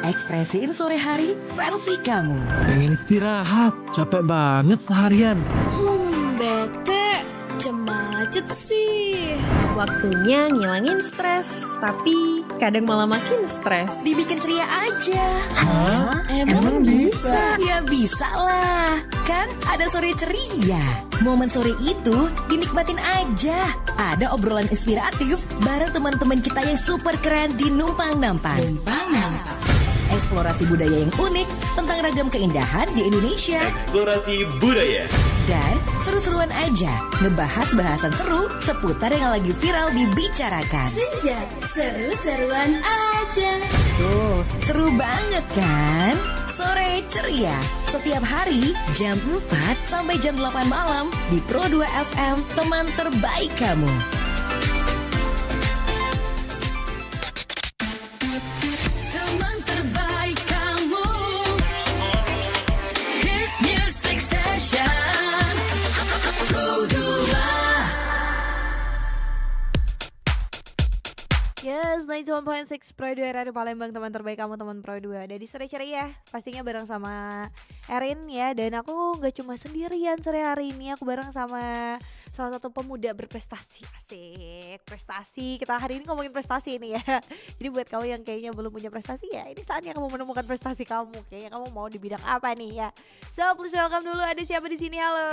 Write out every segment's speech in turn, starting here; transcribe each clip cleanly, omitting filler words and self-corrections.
Ekspresiin sore hari versi kamu. Pengen istirahat, capek banget seharian. Bete, macet sih. Waktunya ngilangin stres, tapi kadang malah makin stres. Dibikin ceria aja. Hah? Emang bisa? Ya bisa lah. Kan ada sore ceria. Momen sore itu dinikmatin aja. Ada obrolan inspiratif bareng teman-teman kita yang super keren di Numpang Nampang. Eksplorasi budaya yang unik tentang ragam keindahan di Indonesia. Eksplorasi budaya. Dan seru-seruan aja ngebahas bahasan seru seputar yang lagi viral dibicarakan. Senja, seru-seruan aja. Tuh, seru banget kan? Sore ceria setiap hari jam 4 sampai jam 8 malam di Pro 2 FM, teman terbaik kamu. Teman terbaik kamu. Hit Music Station Pro 2. Yes, 91.6 Pro 2 Radio Palembang, teman terbaik kamu, teman Pro 2. Dari sore ceria pastinya bareng sama Erin ya. Dan aku gak cuma sendirian sore hari ini, aku bareng sama salah satu pemuda berprestasi. Asik, prestasi. Kita hari ini ngomongin prestasi ini ya. Jadi buat kamu yang kayaknya belum punya prestasi ya, ini saatnya kamu menemukan prestasi kamu. Kayaknya kamu mau di bidang apa nih ya. So, please welcome dulu, ada siapa di sini? Halo.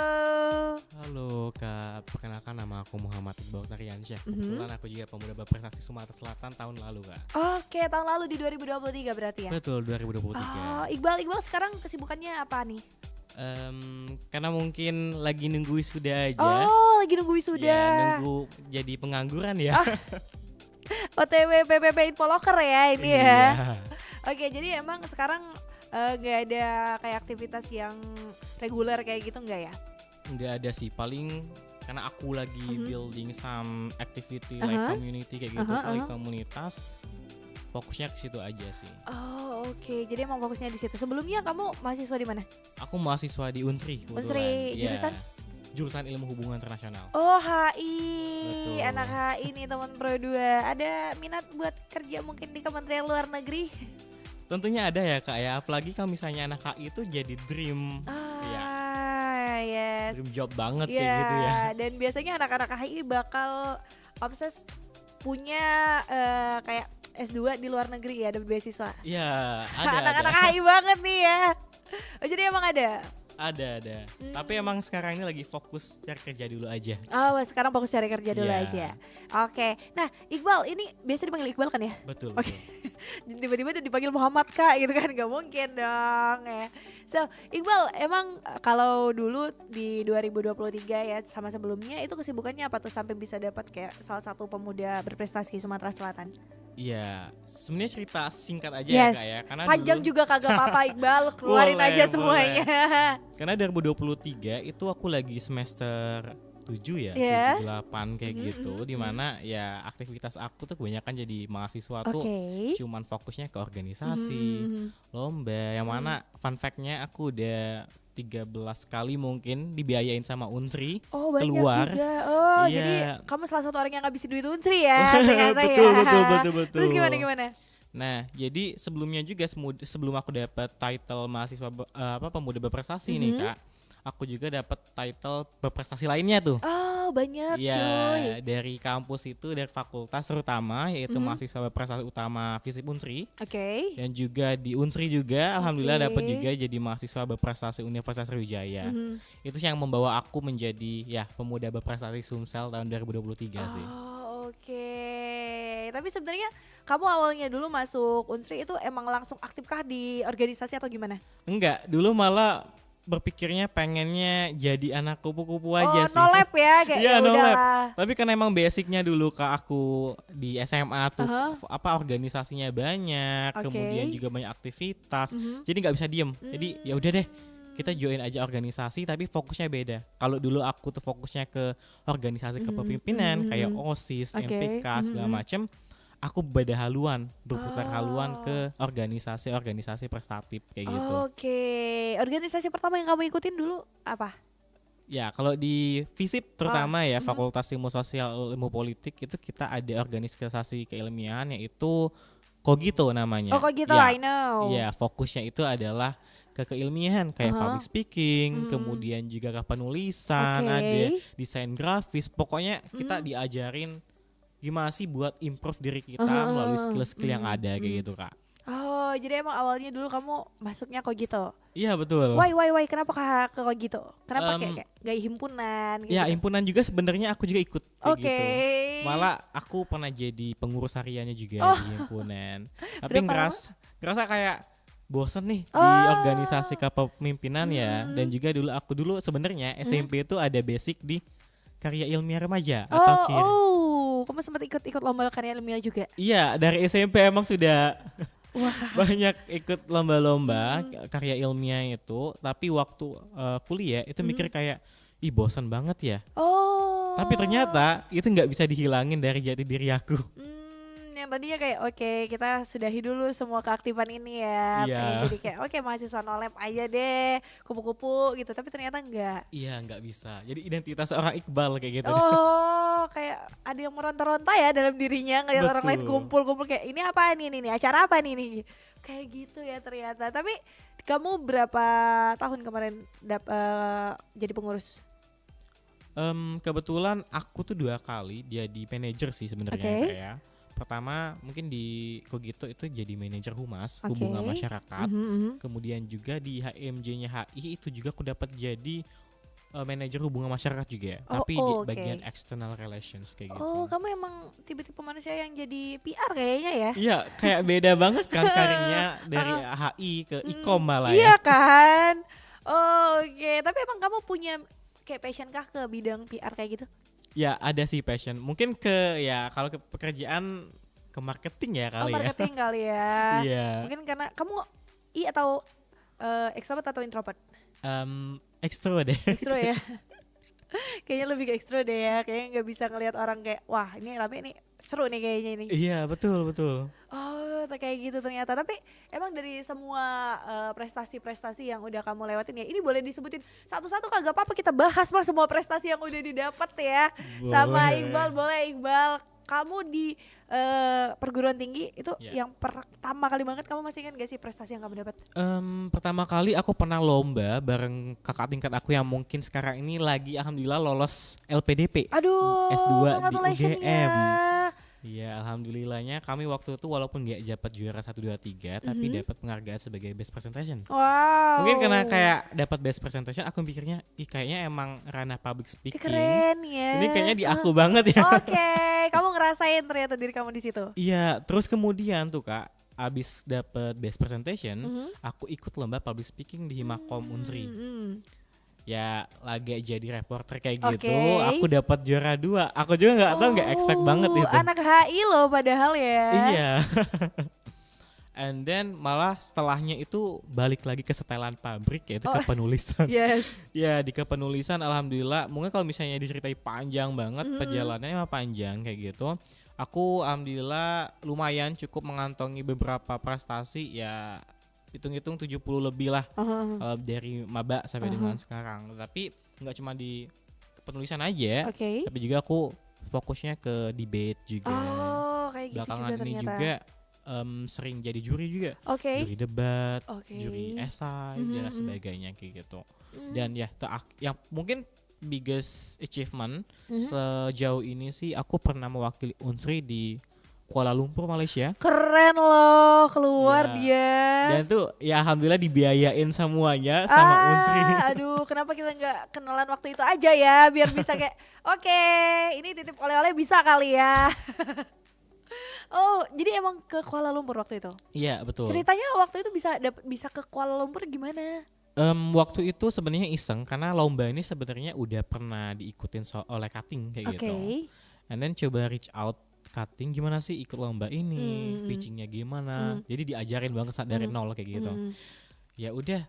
Halo Kak, perkenalkan nama aku Muhammad Iqbal Nariansyah. Kebetulan aku juga pemuda berprestasi Sumatera Selatan tahun lalu Kak. Oke, tahun lalu di 2023 berarti ya? Betul, 2023. Oh, Iqbal sekarang kesibukannya apa nih? Karena mungkin lagi nunggu wisuda aja. Oh, lagi nunggu wisuda. Ya, nunggu jadi pengangguran ya. OTW PPP Infoloker ya ini Iya. ya. Oke, jadi emang sekarang nggak ada kayak aktivitas yang reguler kayak gitu nggak ya? Nggak ada sih, paling karena aku lagi building some activity like community kayak gitu, like komunitas. Fokusnya ke situ aja sih. Oh, oke. Jadi emang fokusnya di situ. Sebelumnya kamu mahasiswa di mana? Aku mahasiswa di Unsri kebetulan. Unsri, Ya, jurusan? Jurusan Ilmu Hubungan Internasional. Oh, HI. Betul. Anak HI nih teman Pro 2. Ada minat buat kerja mungkin di Kementerian Luar Negeri? Tentunya ada ya Kak ya, apalagi kalau misalnya anak HI itu jadi dream. Ya, Yes. dream job banget Ya, kayak gitu ya. dan biasanya anak-anak HI bakal obses punya kayak S2 di luar negeri ya, dapat beasiswa. Iya, ada. Anak-anak HI banget nih ya. Oh, jadi emang ada? Ada. Tapi emang sekarang ini lagi fokus cari kerja dulu aja. Oh, sekarang fokus cari kerja dulu Iya. aja. Oke. Nah, Iqbal ini biasa dipanggil Iqbal kan ya? Betul. Oke. Tiba-tiba dipanggil Muhammad Kak gitu kan, gak mungkin dong ya. So, Iqbal emang kalau dulu di 2023 ya sama sebelumnya itu kesibukannya apa tuh sampai bisa dapat kayak salah satu pemuda berprestasi Sumatera Selatan? Iya, sebenarnya cerita singkat aja Yes. ya Kak ya. Karena Panjang dulu, juga kagak apa-apa Iqbal, keluarin Boleh, aja semuanya. karena 2023 itu aku lagi semester 7 ya, Yeah. 7-8 kayak gitu, dimana ya aktivitas aku tuh kebanyakan jadi mahasiswa tuh Oke. cuman fokusnya ke organisasi, lomba, yang mana fun fact-nya aku udah 13 kali mungkin dibiayain sama Unsri Oh, banyak keluar. juga. Oh, Iya. jadi kamu salah satu orang yang ngabisin duit Unsri ya ternyata Betul, ya. betul. Terus gimana? Nah, jadi sebelumnya juga sebelum aku dapat title mahasiswa pemuda berprestasi nih Kak, aku juga dapat title berprestasi lainnya tuh. Oh, Wow, banyak Ya, cuy. dari kampus itu, dari fakultas terutama, yaitu mahasiswa berprestasi utama FISIP Unsri. Oke. Dan juga di Unsri juga, alhamdulillah Oke. dapat juga jadi mahasiswa berprestasi Universitas Sriwijaya. Itu sih yang membawa aku menjadi ya pemuda berprestasi Sumsel tahun 2023 sih. Oh, oke. Tapi sebenarnya kamu awalnya dulu masuk Unsri itu emang langsung aktifkah di organisasi atau gimana? Enggak, dulu malah berpikirnya pengennya jadi anak kupu-kupu aja sih. No lab ya kayak Iya, ya no lab. udahlah. Tapi kan emang basicnya dulu ke aku di SMA tuh Aha. apa organisasinya banyak, Oke. kemudian juga banyak aktivitas. Jadi nggak bisa diem. Jadi ya udah deh, kita join aja organisasi tapi fokusnya beda. Kalau dulu aku tuh fokusnya ke organisasi kepemimpinan kayak OSIS, Oke. MPK segala macem. Aku beda haluan, berputar haluan ke organisasi prestatif kayak gitu. Oke. Organisasi pertama yang kamu ikutin dulu apa? Ya, kalau di FISIP terutama ya Fakultas Ilmu Sosial Ilmu Politik itu kita ada organisasi keilmiahan yaitu Kogito namanya. Oh, kok gitu, Ya, I know. ya, fokusnya itu adalah ke keilmiahan kayak public speaking, kemudian juga ke penulisan, Oke. ada desain grafis. Pokoknya kita diajarin gimana sih buat improve diri kita melalui skill-skill yang ada kayak gitu, Kak. Oh, jadi emang awalnya dulu kamu masuknya kok gitu. Iya, betul. Why, kenapa ke kok gitu? Kenapa kayak gak himpunan gitu? Ya, himpunan juga sebenarnya aku juga ikut kayak Oke. gitu. Malah aku pernah jadi pengurus hariannya juga di himpunan. Tapi Berapa ngerasa kayak bosen nih di organisasi kepemimpinan ya. Dan juga aku dulu sebenarnya SMP itu ada basic di karya ilmiah remaja atau KIR. Kamu sempat ikut lomba karya ilmiah juga? Iya, dari SMP emang sudah banyak ikut lomba-lomba karya ilmiah itu. Tapi waktu kuliah itu mikir kayak, ih bosan banget ya. Oh. Tapi ternyata itu nggak bisa dihilangin dari jati diri aku. Yang tadinya kayak oke, kita sudahi dulu semua keaktifan ini ya. Iya. Pengen jadi kayak oke, mahasiswa no lab aja deh, kupu-kupu gitu. Tapi ternyata enggak. Iya, nggak bisa. Jadi identitas orang Iqbal kayak gitu. Oh, kayak ada yang meronta-ronta ya dalam dirinya ngeliat orang lain Betul. kumpul-kumpul kayak ini apa nih, acara apa nih. Kayak gitu ya ternyata. Tapi kamu berapa tahun kemarin jadi pengurus? Kebetulan aku tuh 2 kali jadi manajer sih sebenarnya Oke. kayak. Pertama mungkin di Kogito itu jadi manajer humas, Oke. hubungan masyarakat. Mhm. Kemudian juga di HMJ-nya HI itu juga aku dapat jadi manajer hubungan masyarakat juga, tapi di oke. bagian external relations kayak gitu. Oh, kamu emang tipe-tipe manusia yang jadi PR kayaknya ya? Iya, kayak beda banget kan karirnya dari HI ke Ikom malah Iya ya. kan? Oh, oke. Tapi emang kamu punya kayak passion kah ke bidang PR kayak gitu? Ya, ada sih passion. Mungkin kalau ke pekerjaan ke marketing ya kali ya. Marketing kali ya. Iya. Mungkin karena kamu atau extrovert atau introvert? Extro deh. Extro ya. Kayaknya lebih ke extro deh ya. Kayaknya nggak bisa ngelihat orang kayak wah ini rame nih seru nih kayaknya ini. Iya, betul. Oh, kayak gitu ternyata. Tapi emang dari semua prestasi-prestasi yang udah kamu lewatin ya, ini boleh disebutin satu-satu kagak apa-apa kita bahas mas semua prestasi yang udah didapat ya. Sama Boleh. Iqbal, boleh Iqbal. Kamu di perguruan tinggi itu Ya. yang pertama kali banget kamu masih ingat gak sih prestasi yang kamu dapat? Pertama kali aku pernah lomba bareng kakak tingkat aku yang mungkin sekarang ini lagi alhamdulillah lolos LPDP. Aduh, S2 di congratulations UGM. ya. Iya, alhamdulillahnya kami waktu itu walaupun nggak dapat juara 1 2 3 tapi dapat penghargaan sebagai best presentation. Wow. Mungkin karena kayak dapat best presentation aku pikirnya kayaknya emang ranah public speaking. keren ya. Ini kayaknya di aku banget ya. Oke, kamu ngerasain ternyata diri kamu di situ. Iya, terus kemudian tuh Kak, abis dapet best presentation, Mhm. aku ikut lomba public speaking di Himakom Unsri. Hmm. Ya lagi jadi reporter kayak Oke. gitu, aku dapat juara 2. Aku juga nggak expect banget itu. Anak HI loh padahal ya. Iya. And then malah setelahnya itu balik lagi ke setelan pabrik yaitu ke penulisan. Yes. Ya di kepenulisan alhamdulillah, mungkin kalau misalnya diceritai panjang banget perjalanannya emang panjang kayak gitu. Aku alhamdulillah lumayan cukup mengantongi beberapa prestasi ya hitung-hitung 70 lebih lah kalau dari maba sampai dengan sekarang. Tapi nggak cuma di penulisan aja, Oke. tapi juga aku fokusnya ke debate juga. Oh, kayak gitu Belakangan juga ini ternyata. juga sering jadi juri juga, Oke. juri debat, Oke. juri esai dan sebagainya kayak gitu. Dan ya yang mungkin biggest achievement sejauh ini sih aku pernah mewakili Unsri di Kuala Lumpur, Malaysia. Keren loh, keluar Iya. dia. Dan tuh ya alhamdulillah dibiayain semuanya sama Unsri. Aduh, kenapa kita nggak kenalan waktu itu aja ya, biar bisa kayak, oke, ini titip oleh-oleh bisa kali ya. Oh, jadi emang ke Kuala Lumpur waktu itu. Iya betul. Ceritanya waktu itu bisa ke Kuala Lumpur gimana? Waktu itu sebenarnya iseng karena lomba ini sebenarnya udah pernah diikutin oleh Cutting kayak Oke. gitu. And then coba reach out Cutting gimana sih ikut lomba ini, pitchingnya gimana. Jadi diajarin banget dari nol kayak gitu. Ya udah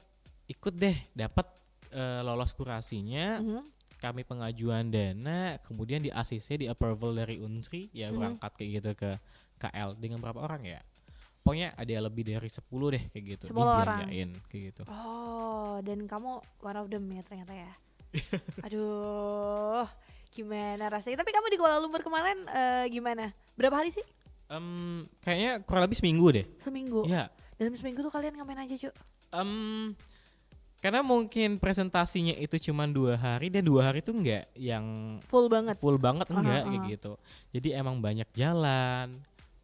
ikut deh, dapat lolos kurasinya. Kami pengajuan dana, kemudian di ACC di approval dari Unsri, ya berangkat kayak gitu ke KL dengan berapa orang ya? Pokoknya ada lebih dari 10 deh kayak gitu. 10 orang. Dibiayain kayak gitu. Oh, dan kamu one of them ya ternyata ya. Aduh, gimana rasanya? Tapi kamu di Kuala Lumpur kemarin gimana? Berapa hari sih? Kayaknya kurang lebih seminggu deh. Seminggu. Ya. Dalam seminggu tuh kalian ngapain aja, Cuk? Karena mungkin presentasinya itu cuma 2 hari dan 2 hari itu enggak yang Full banget. full banget enggak kayak gitu. Jadi emang banyak jalan,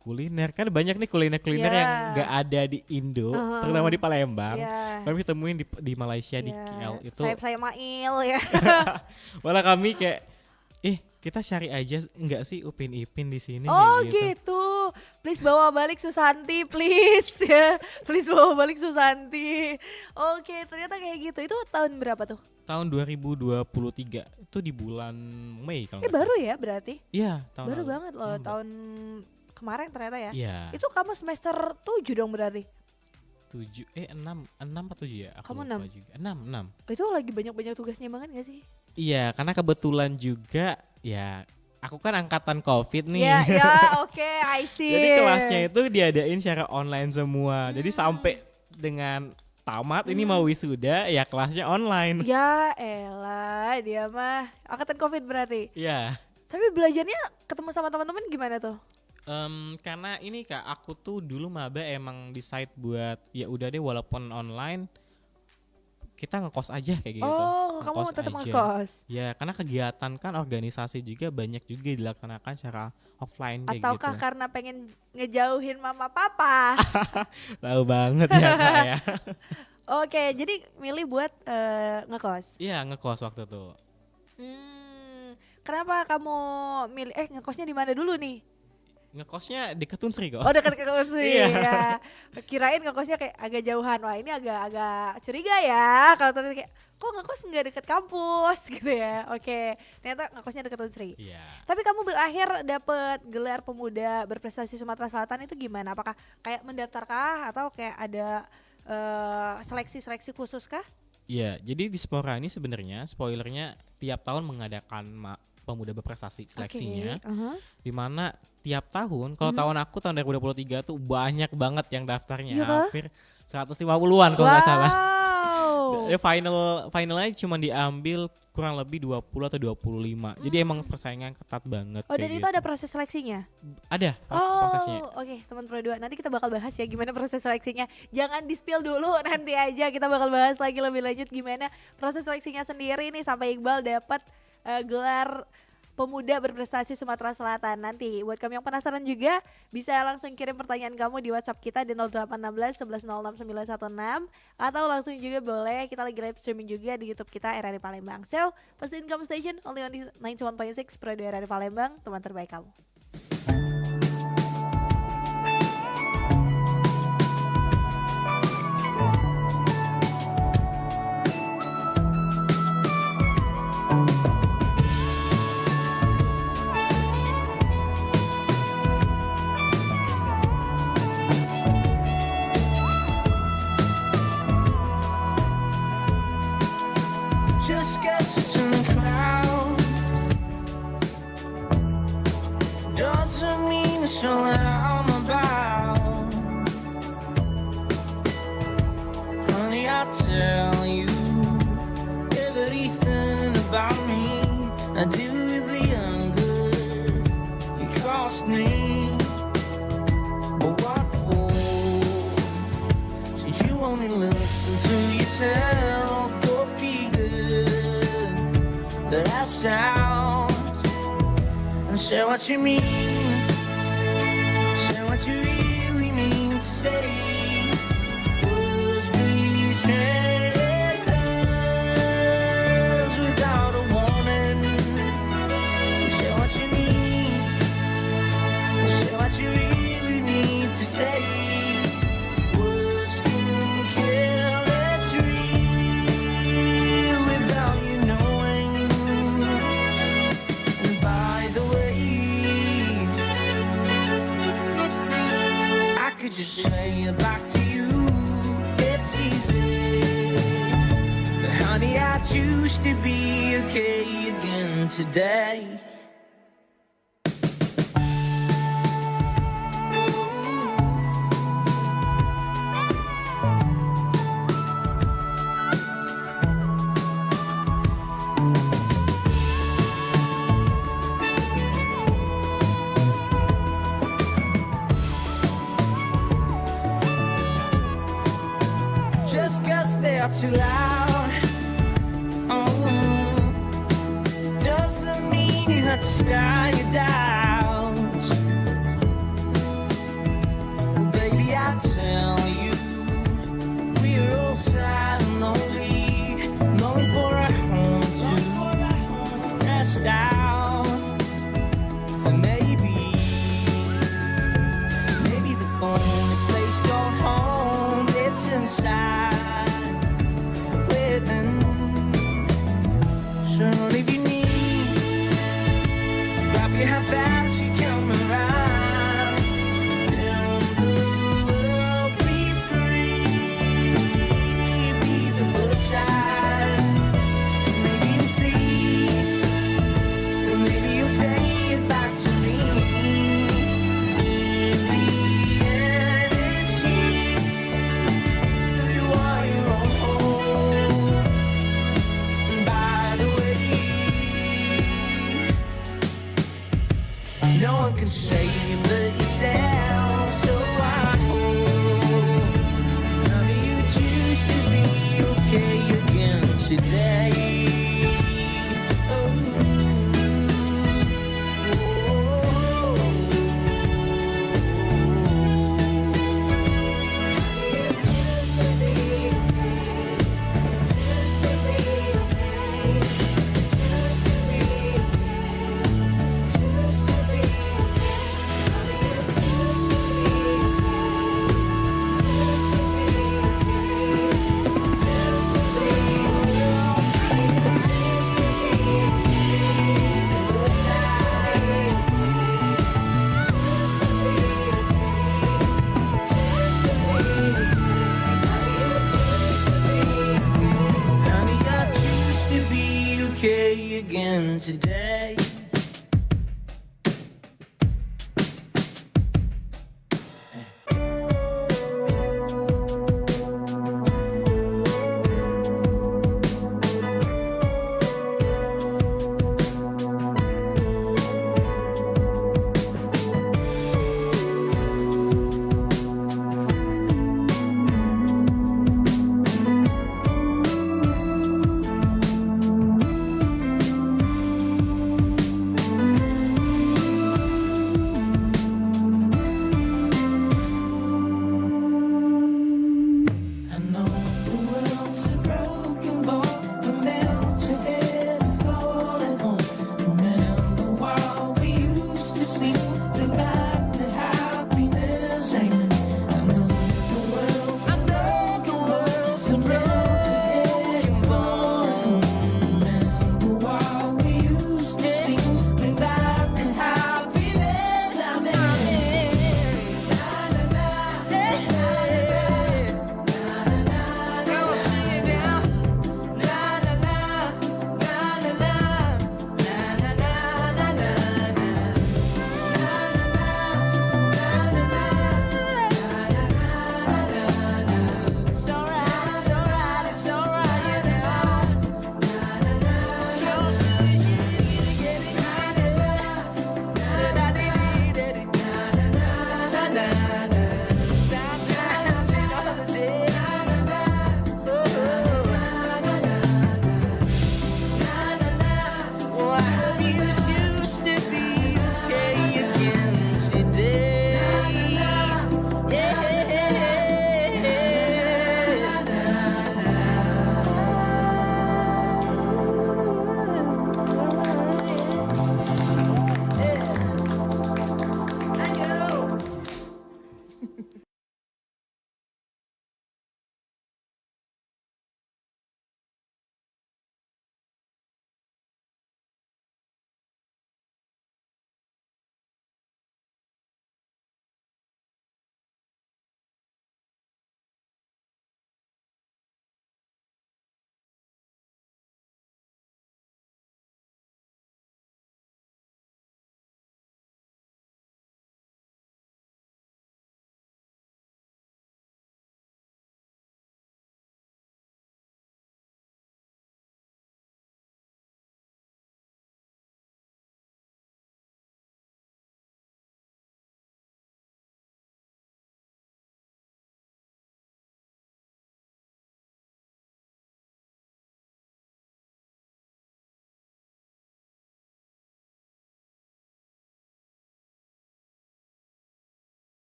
kuliner kan banyak nih kuliner-kuliner Yeah. yang enggak ada di Indo, terutama di Palembang. Ya. Kami temuin di Malaysia di KL itu. Saya Mail ya. Malah kami kayak kita cari aja enggak sih Upin Ipin di sini Oh kayak gitu. gitu. Please bawa balik Susanti, please ya. Please bawa balik Susanti. Oke, ternyata kayak gitu. Itu tahun berapa tuh? Tahun 2023 itu di bulan Mei kalau nggak Baru salah. ya berarti? Iya, tahun Baru lalu. banget loh, tahun kemarin ternyata ya. Iya. Itu kamu semester 7 dong berarti. 6 atau 7 ya? Aku Kamu lupa 6? juga. 6. Itu lagi banyak-banyak tugasnya banget gak sih? Iya, karena kebetulan juga ya aku kan angkatan Covid nih. Ya, ya, oke, I see. Jadi kelasnya itu diadain secara online semua. Jadi sampai dengan tamat ini mau wisuda ya kelasnya online. Ya elah, dia mah angkatan Covid berarti. Iya. Tapi belajarnya ketemu sama teman-teman gimana tuh? Karena ini Kak, aku tuh dulu maba emang decide buat ya udah deh walaupun online kita ngekos aja kayak gitu. Oh, kamu Ngekos tetap aja. ngekos. Ya, karena kegiatan kan organisasi juga banyak juga dilaksanakan secara offline kayak Ataukah gitu. karena pengen ngejauhin mama papa? Tahu banget ya Kak ya. Oke, jadi milih buat ngekos. Iya, ngekos waktu itu. Kenapa kamu milih ngekosnya di mana dulu nih? Ngekosnya deket Unsri kok. Oh, dekat ke Unsri. Iya. Ya. Kirain ngekosnya kayak agak jauhan. Wah, ini agak curiga ya. Kalau ternyata kayak kok ngekos nggak deket kampus gitu ya. Oke, ternyata ngekosnya deket Unsri. Iya. Tapi kamu berakhir dapet gelar pemuda berprestasi Sumatera Selatan itu gimana? Apakah kayak mendaftarkah atau kayak ada seleksi khusus kah? Iya, jadi di Spora ini sebenarnya spoilernya tiap tahun mengadakan pemuda berprestasi seleksinya. Di mana tiap tahun, kalau tahun aku tahun 2023 tuh banyak banget yang daftarnya, Iya kah? hampir 150-an kalau nggak salah. Wow. Finalnya cuma diambil kurang lebih 20 atau 25. Jadi emang persaingan ketat banget. Oh, dan kayak itu gitu. ada proses seleksinya? Ada prosesnya. Oke, teman Pro 2. Nanti kita bakal bahas ya gimana proses seleksinya. Jangan di-spill dulu, nanti aja kita bakal bahas lagi lebih lanjut gimana proses seleksinya sendiri nih sampai Iqbal dapat gelar pemuda berprestasi Sumatera Selatan. Nanti buat kami yang penasaran juga bisa langsung kirim pertanyaan kamu di WhatsApp kita di 0816 11 06 916 atau langsung juga boleh, kita lagi live streaming juga di YouTube kita RRI Palembang. So, pastiin kamu station only on 91.6 Pro 2 RRI Palembang, teman terbaik kamu. Just guesses in the crowd doesn't mean it's all that I'm about. Honey, I tell you everything about me. I do with the younger. You cost me, but what for? Since you only listen to yourself. that I sound. And say what you mean, say what you really mean to say. Words betray us without a warning. Say what you mean, say what you really need to say. Words can kill, it's real without you knowing. And by the way, I could just say it back to you, it's easy. But honey, I choose to be okay again today. Just 'cause they're too loud, oh, doesn't mean you have to start your doubts. Well, baby, I tell you, we're all sad and lonely, longing for a home to rest out. And maybe the only place called home is inside within. So if you need, grab your hand fast, you come around. Feel the world be free, be the bloodshine. Maybe you'll see, maybe you'll say it back to me. In the end, it's you are your own home. And by the way, no one can save you but yourself. So I hope none of you choose to be okay again today. Honey, I choose to be okay again today.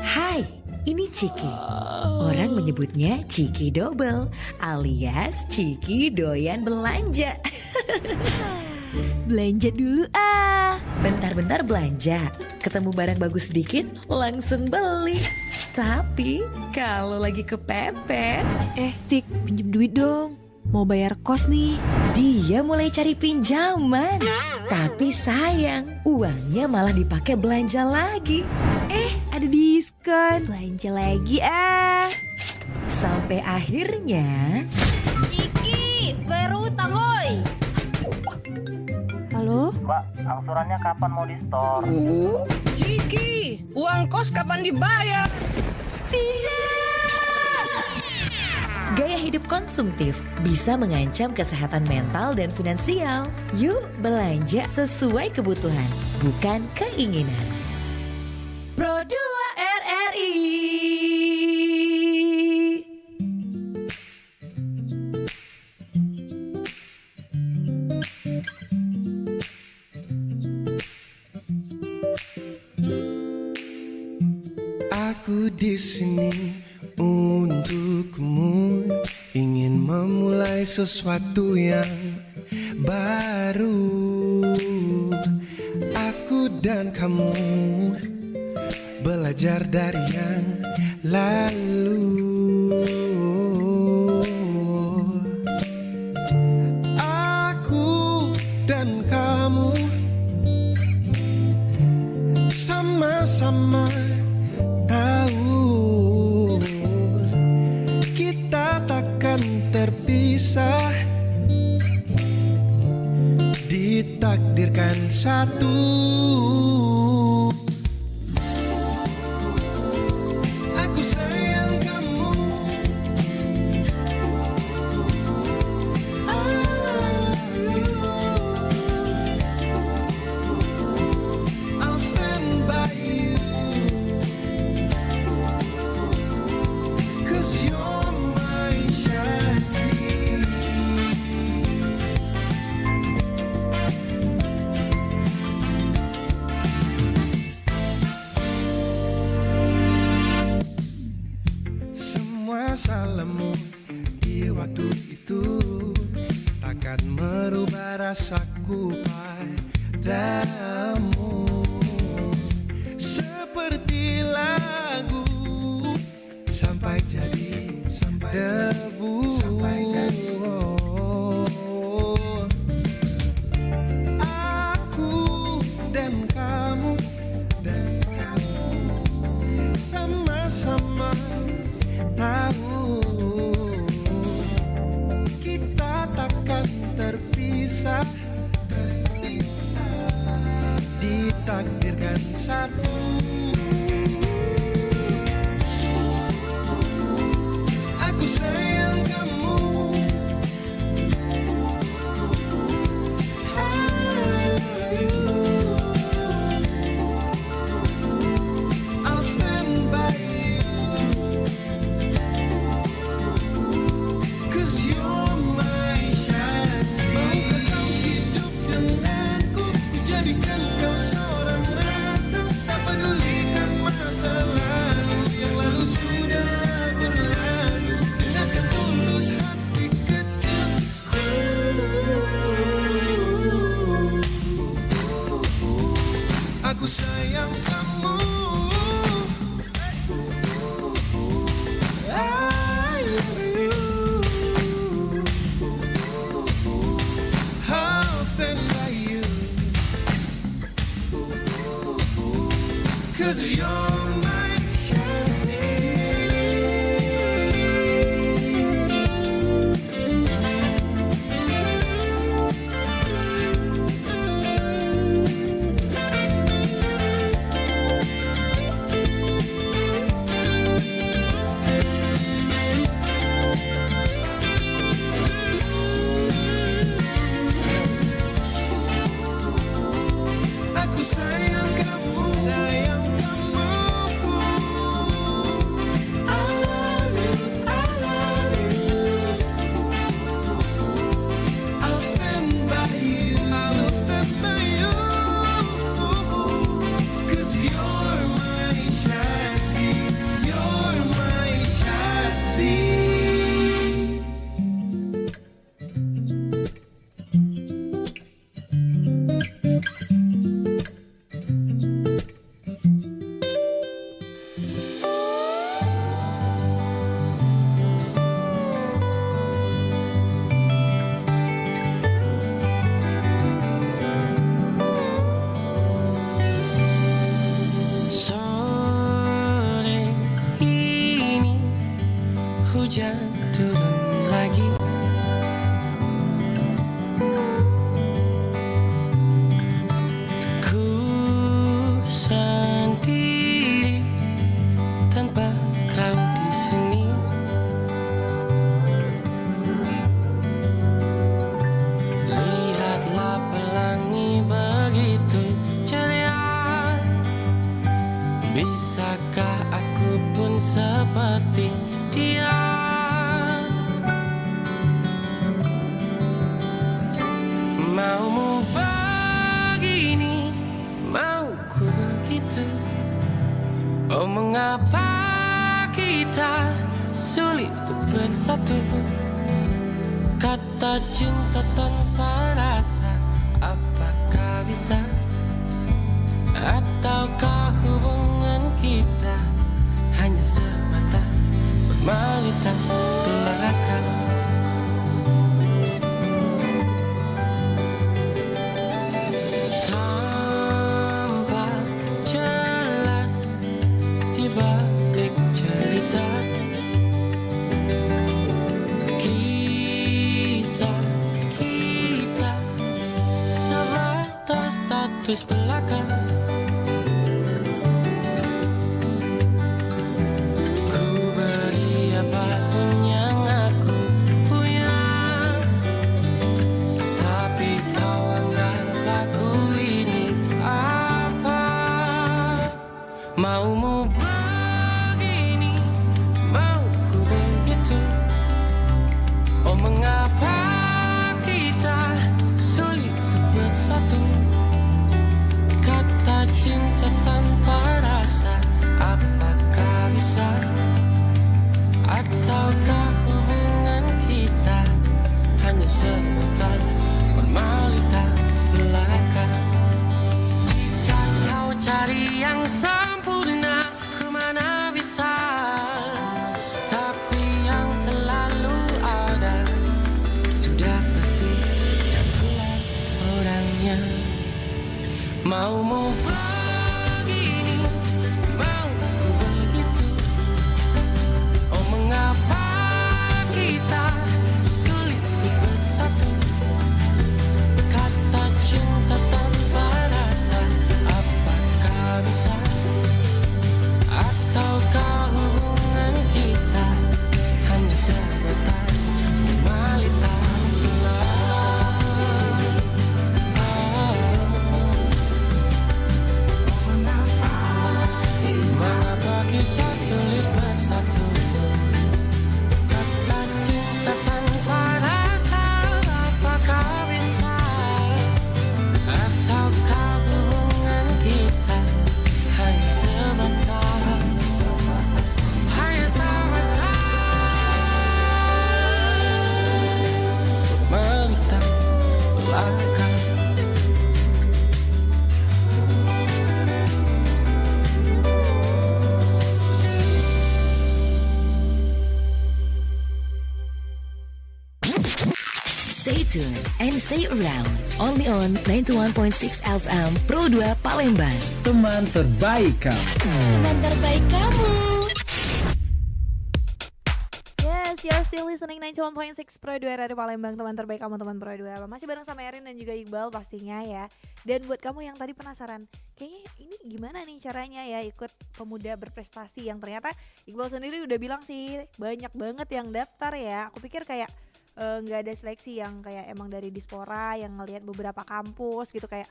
Hai, ini Ciki. Orang menyebutnya Ciki Double alias Ciki doyan belanja. Belanja dulu ah. Bentar-bentar belanja, ketemu barang bagus sedikit langsung beli. Tapi kalau lagi kepepet, Tik, pinjem duit dong. Mau bayar kos nih. dia mulai cari pinjaman. Tapi sayang, uangnya malah dipakai belanja lagi. Ada diskon. Belanja lagi ah. Sampai akhirnya Ciki, baru utang woi. Halo? Mbak, angsurannya kapan mau di store? Ciki, uang kos kapan dibayar? gaya hidup konsumtif bisa mengancam kesehatan mental dan finansial. Yuk belanja sesuai kebutuhan, bukan keinginan. Pro 2 RRI. Aku di sini untukmu, ingin memulai sesuatu yang baru. Aku dan kamu belajar dari yang lalu. Aku dan kamu sama-sama tahu kita takkan terpisah, ditakdirkan satu. Aku sayang kamu, I love you. I'll stand by you, 'cause you're my Shakti. Semua salahmu di waktu itu takkan merubah rasaku padamu. Seperti lagu sampai jadi debu. Aku dan kamu sama-sama tahu kita takkan terpisah, ditakdirkan satu. Aku sayang kamu, I love you. I'll stand by you, 'cause you're my Shakti. Maukah kau hidup denganku, ku jadikan kau seorang ratu. Tak pedulikan masa lalu, yang lalu sudah berlalu. Dengarkan tulus hati kecilku. Aku sayang kamu, I love you. I'll stand by you, 'cause you're my Shakti. Aku sayang kamu, sayang kamu. Sore ini hujan turun lagi. Ku sendiri tanpa kau di sini. Lihatlah pelangi begitu ceria. Bisakah aku pun seperti dia? Maumu begini, mauku begitu. Oh, mengapa kita sulit untuk bersatu? Kata cinta tanpa rasa, apakah bisa? Ataukah hubungan kita hanya sebatas formalitas belaka? Tampak jelas di balik cerita, kisah kita sebatas status belaka. Ku beri apapun yang aku punya, tapi kau anggap aku ini apa? Maumu begini, mauku begitu. Oh, mengapa kita sulit untuk bersatu? Kata cinta tanpa rasa, apakah bisa? Ataukah hubungan kita hanya sebatas formalitas belaka? Jika kau cari yang sempurna, kemana bisa? Tapi yang selalu ada sudah pasti akulah orangnya. Maumu begini, mauku begitu. Oh, mengapa kita sulit untuk bersatu? Kata cinta tanpa rasa, apakah bisa? Ataukah hubungan kita hanya sebatas formalitas belaka? Mengapa kisah sulit bersatu? Kata cinta tanpa rasa, apakah bisa? Ataukah hubungan kita hanya sebatas formalitas belaka? Stay tuned and stay around. Only on 91.6 FM Pro 2 Palembang. Teman terbaik kamu. Teman terbaik kamu. Yes, you're still listening 91.6 Pro 2 Radio Palembang, teman terbaik kamu, teman Pro 2. Masih bareng sama Erin dan juga Iqbal pastinya ya. Dan buat kamu yang tadi penasaran, kayaknya ini gimana nih caranya ya ikut pemuda berprestasi, yang ternyata Iqbal sendiri udah bilang sih banyak banget yang daftar ya. Aku pikir kayak nggak ada seleksi yang kayak emang dari Dispora yang ngelihat beberapa kampus gitu, kayak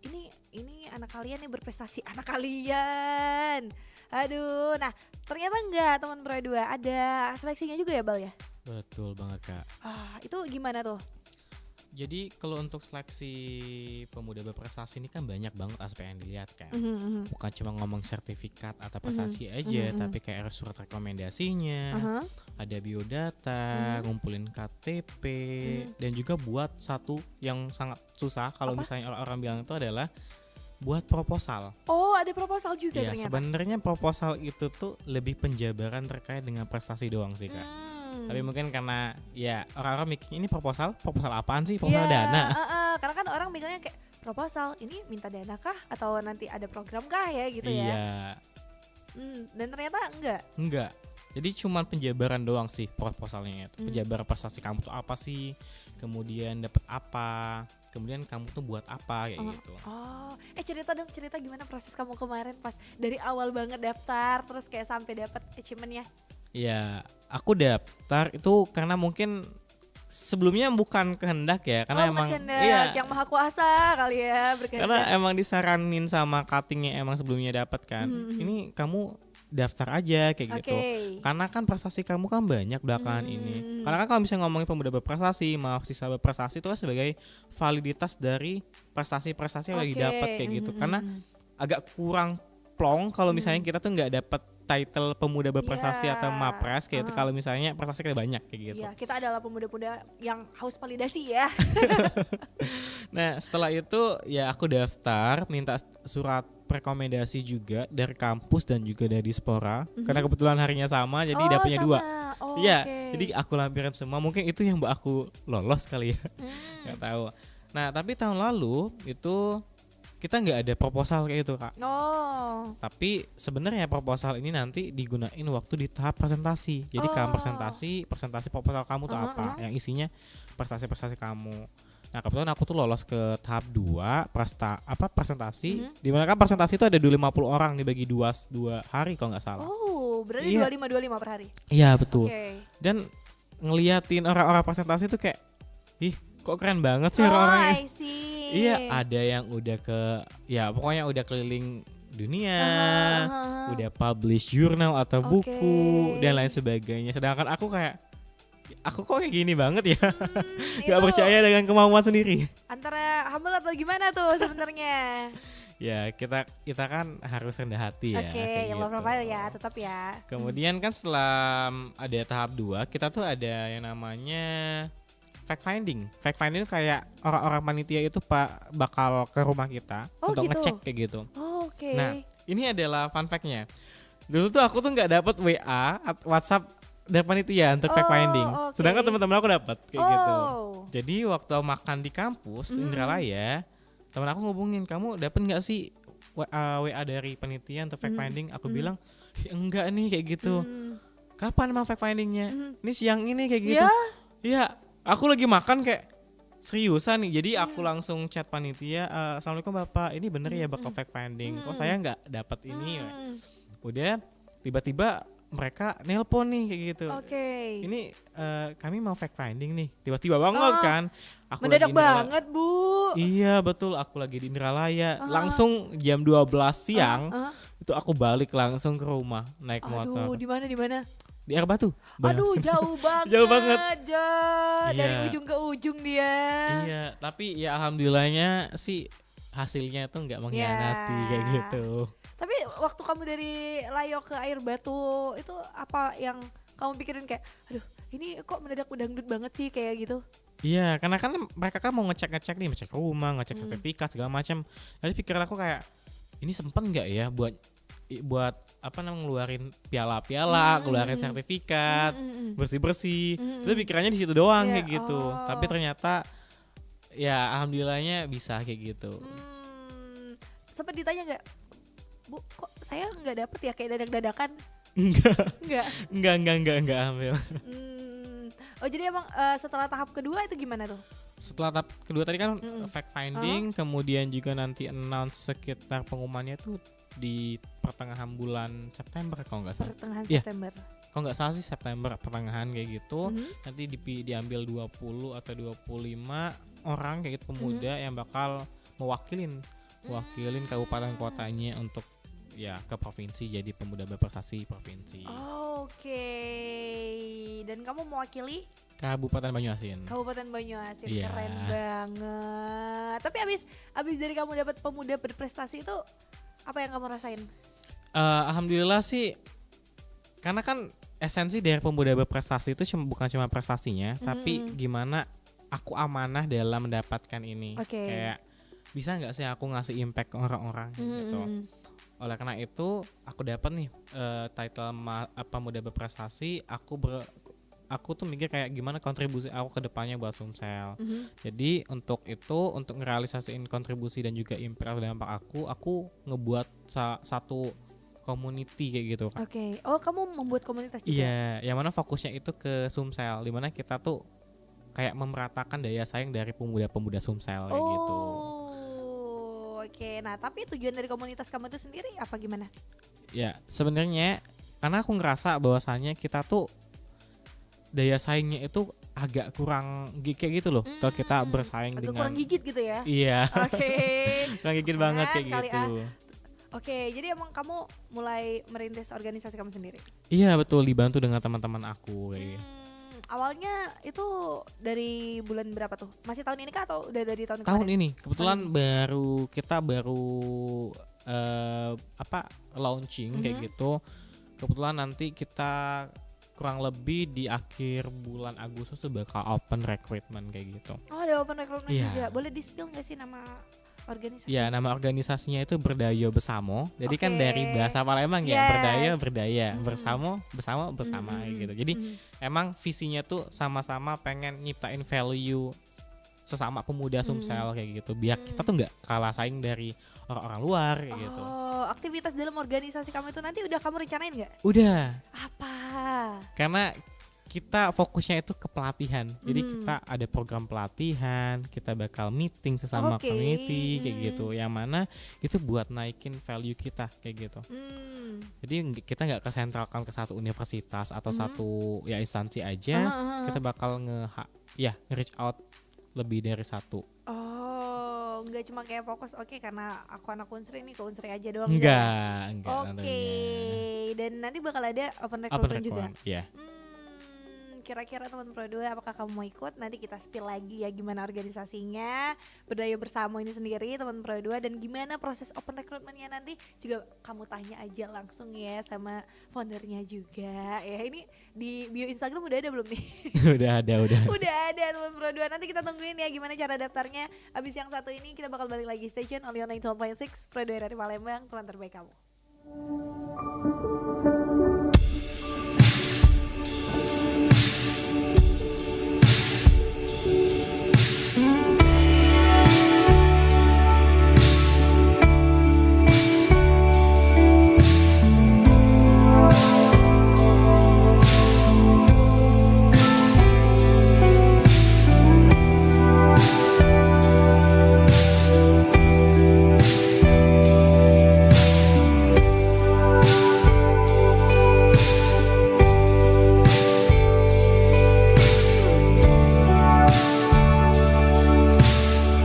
ini anak kalian nih berprestasi, anak kalian. Aduh, nah ternyata enggak, teman Pro 2 ada seleksinya juga ya, Bal ya? Betul banget, Kak. Itu gimana tuh? Jadi kalau untuk seleksi pemuda berprestasi ini kan banyak banget aspek yang dilihat kan. Bukan cuma ngomong sertifikat atau prestasi aja, tapi kayak surat rekomendasinya, ada biodata, ngumpulin KTP, dan juga buat satu yang sangat susah kalau misalnya orang-orang bilang itu adalah buat proposal. Oh, ada proposal juga ya, ternyata. Sebenarnya proposal itu tuh lebih penjabaran terkait dengan prestasi doang sih, Kak. Tapi mungkin karena ya orang-orang mikir ini proposal apaan sih? Proposal dana. Karena kan orang mikirnya kayak proposal ini minta dana kah atau nanti ada program kah ya gitu ya? Iya, Dan ternyata enggak. Jadi cuman penjabaran doang sih proposalnya itu. Penjabaran prestasi kamu tuh apa sih? Kemudian dapat apa? Kemudian kamu tuh buat apa kayak gitu. Oh, cerita dong, cerita gimana proses kamu kemarin pas dari awal banget daftar terus kayak sampai dapat achievementnya? Ya, aku daftar itu karena mungkin sebelumnya bukan kehendak ya, karena emang kehendak yang maha kuasa kali ya berkehendak. karena emang disaranin sama cuttingnya emang sebelumnya dapat kan. Ini kamu daftar aja kayak gitu. Karena kan prestasi kamu kan banyak belakangan ini. Karena kan kalau misalnya ngomongin pemuda berprestasi, mahasiswa berprestasi itu kan sebagai validitas dari prestasi-prestasi yang lagi dapat kayak gitu. Karena agak kurang plong kalau misalnya kita tuh nggak dapat title pemuda berprestasi atau mapres kayak itu kalau misalnya prestasi kita banyak kayak gitu. Iya, kita adalah pemuda-pemuda yang haus validasi ya. Nah, setelah itu ya aku daftar, minta surat rekomendasi juga dari kampus dan juga dari Dispora. Karena kebetulan harinya sama, jadi dapatnya sama. 2. Iya, jadi aku lampirin semua. Mungkin itu yang mbak aku lolos kali ya. Nggak tahu. Nah, tapi tahun lalu itu kita nggak ada proposal kayak gitu, Kak. Tapi sebenarnya proposal ini nanti digunain waktu di tahap presentasi. Jadi kamu presentasi proposal kamu tuh apa? Yang isinya prestasi-prestasi kamu. Nah, kebetulan aku tuh lolos ke tahap 2 presentasi. Di mana kan presentasi itu ada 50 orang dibagi 2 hari kalau nggak salah. Oh, berarti 25 per hari. Iya, betul. Dan ngeliatin orang-orang presentasi tuh kayak, ih, kok keren banget sih orang-orangnya. I see. Iya, ada yang udah pokoknya udah keliling dunia, udah publish jurnal atau buku dan lain sebagainya. Sedangkan aku kok kayak gini banget ya, gak percaya dengan kemampuan sendiri. Antara humble atau gimana tuh sebenarnya? Ya kita kan harus rendah hati ya. Oke, yang low profile ya, tetap ya. Kemudian kan setelah ada tahap 2, kita tuh ada yang namanya fact finding. Fact finding itu kayak orang-orang panitia itu bakal ke rumah kita untuk ngecek kayak gitu. Nah, ini adalah fun fact-nya. Dulu tuh aku tuh nggak dapet WA, WhatsApp dari panitia untuk fact finding. Sedangkan teman-teman aku dapat kayak gitu. Jadi waktu makan di kampus Indralaya, teman aku ngubungin, kamu dapet nggak sih WA dari panitia untuk fact finding? Aku bilang enggak nih kayak gitu. Kapan emang fact findingnya? Ini siang ini kayak gitu. Iya. Aku lagi makan kayak seriusan nih. Jadi aku langsung chat panitia, Assalamualaikum Bapak, ini bener ya bakal fact finding. Kok saya nggak dapat ini? Udah tiba-tiba mereka nelpon nih kayak gitu. Ini kami mau fact finding nih. Tiba-tiba banget kan. Aku mendadak lagi banget, Bu. Iya betul, aku lagi di Indralaya. Langsung jam 12 siang itu aku balik langsung ke rumah naik motor. Aduh, di mana? Di Air Batu. Aduh, jauh banget. Jauh banget. Dari ujung ke ujung dia. Iya, tapi ya alhamdulillahnya sih hasilnya tuh nggak mengkhianati kayak gitu. Tapi waktu kamu dari Layo ke Air Batu itu apa yang kamu pikirin kayak, aduh, ini kok mendadak dangdut banget sih kayak gitu? Iya, karena kan mereka kan mau ngecek nih, ngecek rumah, ngecek sertifikat segala macam. Jadi pikiran aku kayak, ini sempat nggak ya buat apa namanya, ngeluarin piala-piala, ngeluarin sertifikat, bersih-bersih. Itu pikirannya di situ doang kayak gitu. Tapi ternyata ya alhamdulillahnya bisa kayak gitu. Sempat ditanya nggak, Bu, kok saya nggak dapet ya kayak dadak-dadakan? Enggak ambil. Oh, jadi emang setelah tahap kedua itu gimana tuh? Setelah tahap kedua tadi kan fact finding, kemudian juga nanti announce sekitar pengumumannya tuh di pertengahan bulan September kalau nggak salah. Pertengahan September. Kalau nggak salah sih September pertengahan kayak gitu. Nanti diambil 20 atau 25 orang kayak gitu pemuda yang bakal mewakilin kabupaten kotanya untuk ya ke provinsi, jadi pemuda berprestasi provinsi. Dan kamu mewakili Kabupaten Banyuasin. Keren banget. Tapi abis dari kamu dapat pemuda berprestasi itu apa yang kamu rasain? Alhamdulillah sih, karena kan esensi dari pemuda berprestasi itu bukan cuma prestasinya, tapi gimana aku amanah dalam mendapatkan ini. Kayak bisa nggak sih aku ngasih impact ke orang-orang gitu. Oleh karena itu aku dapat nih title pemuda berprestasi. Aku aku tuh mikir kayak gimana kontribusi aku ke depannya buat Sumsel. Mhm. Jadi untuk ngerealisasiin kontribusi dan juga impact dampak aku ngebuat satu community kayak gitu kan. Oke. Oh, kamu membuat komunitas juga? Iya, yang mana fokusnya itu ke Sumsel, dimana kita tuh kayak memeratakan daya saing dari pemuda-pemuda Sumsel kayak gitu. Oke. Nah, tapi tujuan dari komunitas kamu itu sendiri apa gimana? Ya, sebenarnya karena aku ngerasa bahwasannya kita tuh daya saingnya itu agak kurang kayak gitu loh. Kalau kita bersaing Agak dengan kurang gigit gitu ya? Iya, Oke. kurang gigit banget kayak Kali gitu. Oke, jadi emang kamu mulai merintis organisasi kamu sendiri? Iya betul, dibantu dengan teman-teman aku kayak gitu. Awalnya itu dari bulan berapa tuh? Masih tahun ini kah atau udah dari tahun Tahun kemarin? ini kebetulan kita baru launching kayak gitu. Kebetulan nanti kita kurang lebih di akhir bulan Agustus tuh bakal open recruitment kayak gitu. Oh, ada open recruitment Iya. juga. Boleh di-spill nggak sih nama organisasi? Ya, nama organisasinya itu Berdaya Bersamo. Jadi kan Oke. dari bahasa Palembang ya, Yes. berdaya, Mhm. bersama kayak gitu. Jadi emang visinya tuh sama-sama pengen nyiptain value sesama pemuda Sumsel kayak gitu. Biar kita tuh nggak kalah saing dari orang-orang luar kayak gitu. Oh, aktivitas dalam organisasi kamu itu nanti udah kamu rencanain nggak? Udah, Apa? karena kita fokusnya itu ke pelatihan. Jadi kita ada program pelatihan, kita bakal meeting sesama Oke. community kayak gitu. Yang mana itu buat naikin value kita kayak gitu. Jadi kita nggak kesentralkan ke satu universitas atau satu ya instansi aja. Kita bakal reach out lebih dari satu. Oh, nggak cuma kayak fokus oke karena aku anak Unsri ini ke Unsri aja doang. Enggak Oke, tentunya. dan nanti bakal ada open Open recruitment juga. recruitment, ya. Kira-kira teman Pro 2 apakah kamu mau ikut? Nanti kita spill lagi ya gimana organisasinya, Berdaya Bersama ini sendiri teman Pro 2, dan gimana proses open recruitmentnya nanti juga kamu tanya aja langsung ya sama foundernya juga. Ya ini di bio Instagram udah ada belum nih? udah ada. Udah ada teman Pro 2. Nanti kita tungguin ya gimana cara daftarnya. Abis yang satu ini kita bakal balik lagi station Only on 91.6 Pro 2 dari Palembang, teman terbaik kamu.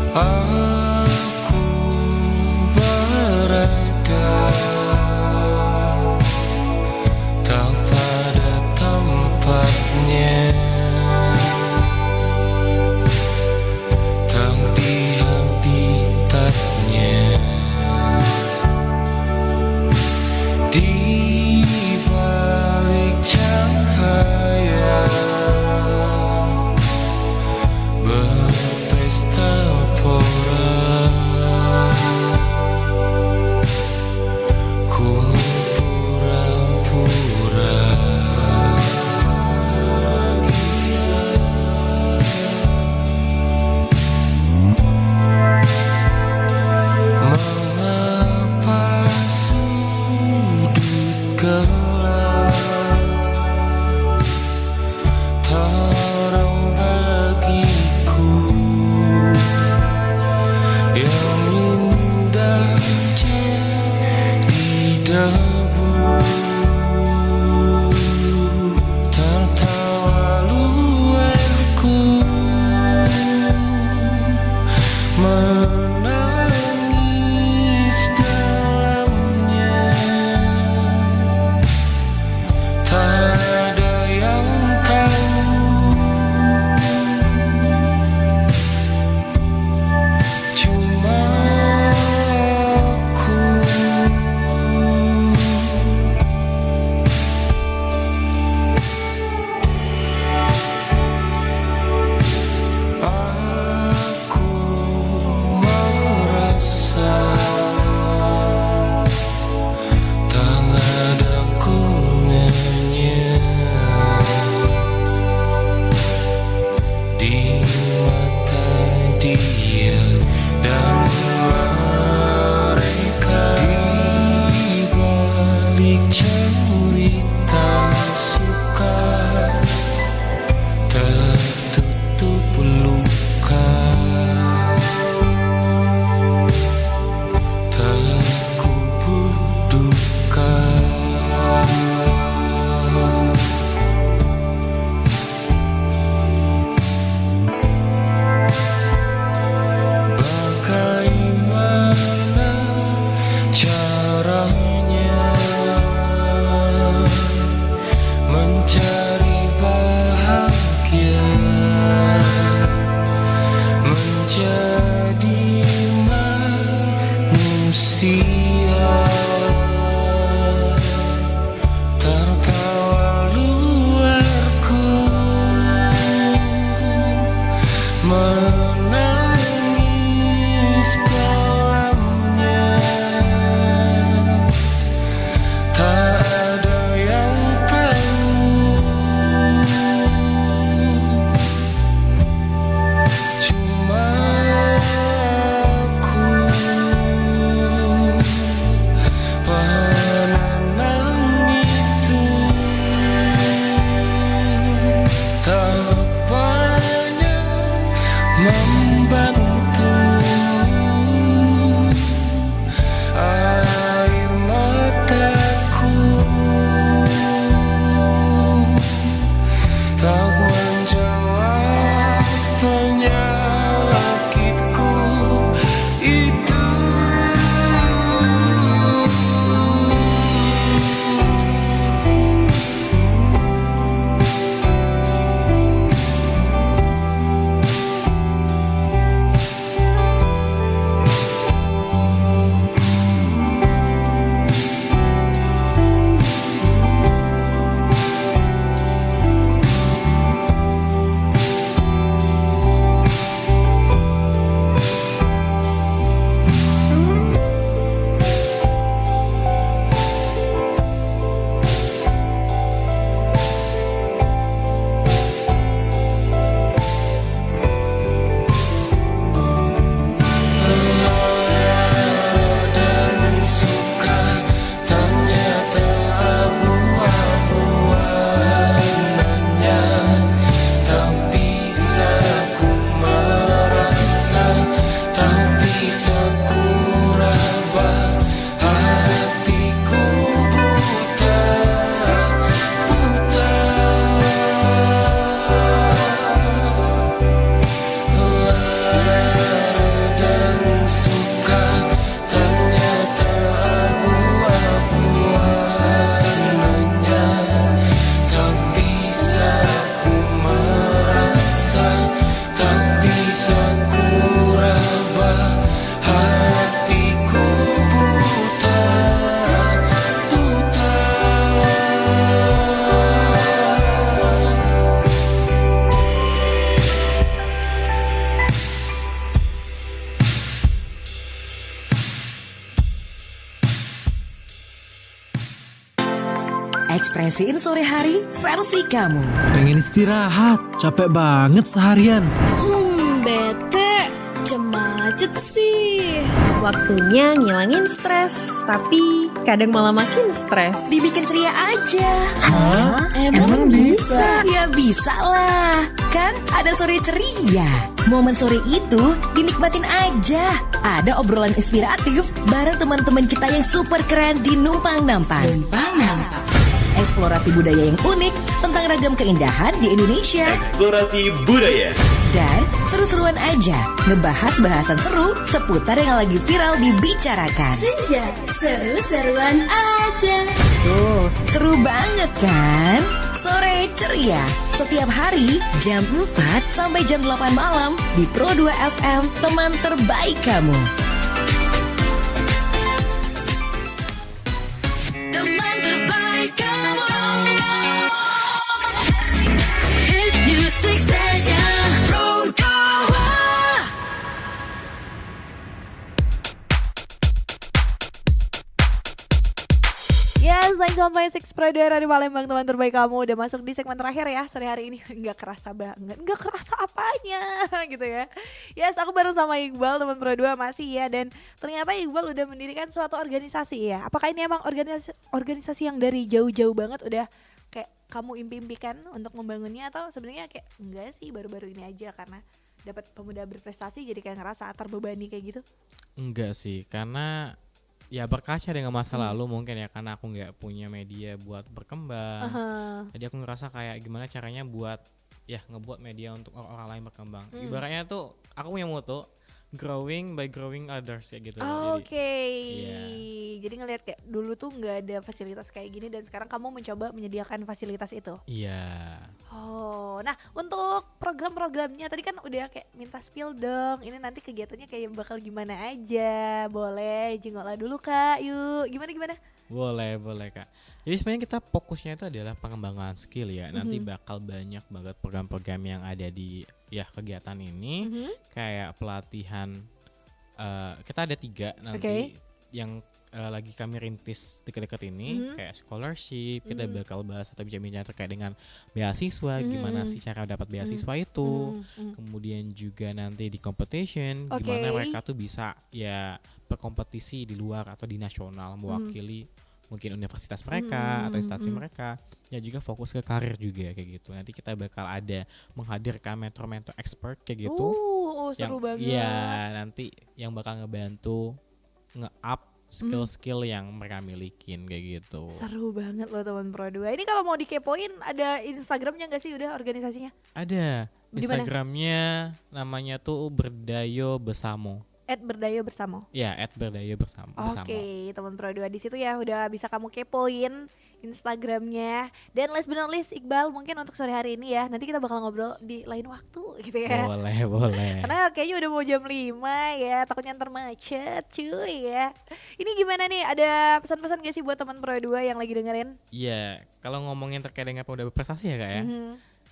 Aku berada tak pada tempatnya, tak di habitatnya, di balik cahaya berpesta pora. Ku pura-pura bahagia. Mengapa sudut gelap terang bagiku, yang indah jadi debu, tertawa luarku menangis dalamnya, tak ada yang tahu. Cuma aku Ekspresiin sore hari versi kamu. Pengen istirahat, capek banget seharian. Bete, macet sih. Waktunya ngilangin stres, tapi kadang malah makin stres. Dibikin ceria aja. Emang bisa? Ya bisa lah. Kan ada sore ceria. Momen sore itu dinikmatin aja. Ada obrolan inspiratif bareng teman-teman kita yang super keren di Numpang Nampang. Eksplorasi budaya yang unik tentang ragam keindahan di Indonesia. Eksplorasi budaya. Dan seru-seruan aja ngebahas bahasan seru seputar yang lagi viral dibicarakan. Sejak seru-seruan aja. Tuh, seru banget kan? Sore ceria setiap hari jam 4 sampai jam 8 malam di Pro 2 FM, teman terbaik kamu. Teman terbaik kamu. Hit Music Station Pro 2. Yes, 91.6 Pro 2 Radio Palembang, teman terbaik kamu. Udah masuk di segmen terakhir ya sore hari ini. Nggak kerasa banget, nggak kerasa apanya gitu ya. Yes, aku bareng sama Iqbal, teman Pro 2 masih ya. Dan ternyata Iqbal udah mendirikan suatu organisasi ya. Apakah ini emang organisasi yang dari jauh-jauh banget udah kayak kamu impi-impikan untuk membangunnya, atau sebenarnya kayak enggak sih, baru-baru ini aja karena dapat pemuda berprestasi jadi kayak ngerasa terbebani kayak gitu? Enggak sih, karena ya berkaca dengan masa lalu mungkin ya, karena aku nggak punya media buat berkembang. Jadi aku ngerasa kayak gimana caranya buat ya ngebuat media untuk orang lain berkembang. Ibaratnya tuh aku punya moto growing by growing others ya gitu. Oke. iya. Jadi ngelihat kayak dulu tuh nggak ada fasilitas kayak gini dan sekarang kamu mencoba menyediakan fasilitas itu. Iya. Oh, nah untuk program-programnya tadi kan udah kayak minta spill dong. Ini nanti kegiatannya kayak bakal gimana aja? Boleh jengolah dulu Kak. Yuk, gimana? Boleh Kak. Jadi sebenarnya kita fokusnya itu adalah pengembangan skill ya. Nanti bakal banyak banget program-program yang ada di ya kegiatan ini. Kayak pelatihan, kita ada 3 nanti yang lagi kami rintis deket-deket ini. Kayak scholarship, kita bakal bahas atau bincang-bincang terkait dengan beasiswa, gimana sih cara dapat beasiswa itu. Kemudian juga nanti di competition, gimana mereka tuh bisa ya berkompetisi di luar atau di nasional mewakili mungkin universitas mereka atau instansi mereka. Ya juga fokus ke karir juga kayak gitu. Nanti kita bakal ada menghadirkan mentor-mentor expert kayak gitu. Seru banget. Iya, nanti yang bakal ngebantu nge-up skill-skill yang mereka milikin kayak gitu. Seru banget loh teman Pro 2. Ini kalau mau dikepoin ada Instagramnya nggak sih udah organisasinya? Ada. Di mana? Instagramnya namanya tuh Berdayo Besamo. @berdayo bersama. Ya, @berdayo bersama. Oke, teman Pro 2 di situ ya udah bisa kamu kepoin Instagramnya. Dan last but not least Iqbal, mungkin untuk sore hari ini ya nanti kita bakal ngobrol di lain waktu gitu ya. Boleh. Karena kayaknya udah mau jam 5 ya, takutnya ntar macet cuy ya. Ini gimana nih, ada pesan-pesan gak sih buat teman Pro 2 yang lagi dengerin? Iya, kalau ngomongin terkait dengan pemuda berprestasi ya Kak ya.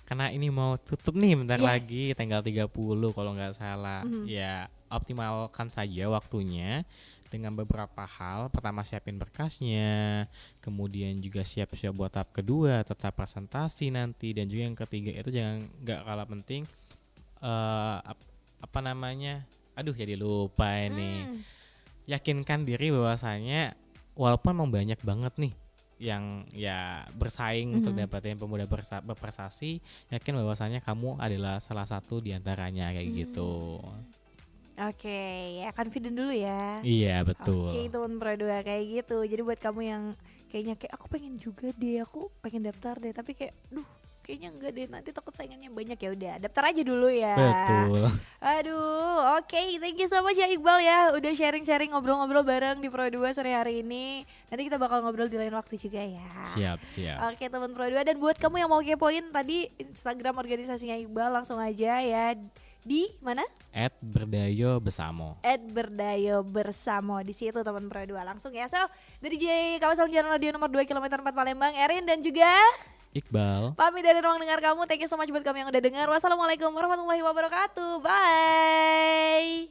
Karena ini mau tutup nih bentar lagi tanggal 30 kalau nggak salah. Ya, optimalkan saja waktunya dengan beberapa hal. Pertama, siapin berkasnya, kemudian juga siap-siap buat tahap kedua, tetap presentasi nanti, dan juga yang ketiga itu jangan nggak kalah penting apa namanya? Aduh, jadi lupa ini. Yakinkan diri bahwasanya walaupun mau banyak banget nih yang ya bersaing untuk dapatin pemuda berprestasi, yakin bahwasanya kamu adalah salah satu di antaranya kayak gitu. Oke, ya confident dulu ya. Iya, betul. Oke, teman Pro 2 kayak gitu. Jadi buat kamu yang kayaknya kayak aku pengen juga deh, aku pengen daftar deh, tapi kayak kayaknya enggak deh, nanti takut saingannya banyak, ya udah daftar aja dulu ya. Betul. Aduh, oke, thank you so much ya Iqbal ya udah sharing-sharing, ngobrol-ngobrol bareng di Pro 2 sore hari ini. Nanti kita bakal ngobrol di lain waktu juga ya. Siap. Oke, teman Pro 2, dan buat kamu yang mau kepoin tadi Instagram organisasinya Iqbal, langsung aja ya di mana? @berdayo besamo. @berdayo bersamo di situ teman Pro 2 langsung ya. So, dari DJ kawasan Jalan Radio nomor 2 kilometer 4 Palembang, Erin dan juga Iqbal. pamit dari ruang dengar kamu. Thank you so much buat kamu yang udah dengar. Wassalamualaikum warahmatullahi wabarakatuh. Bye.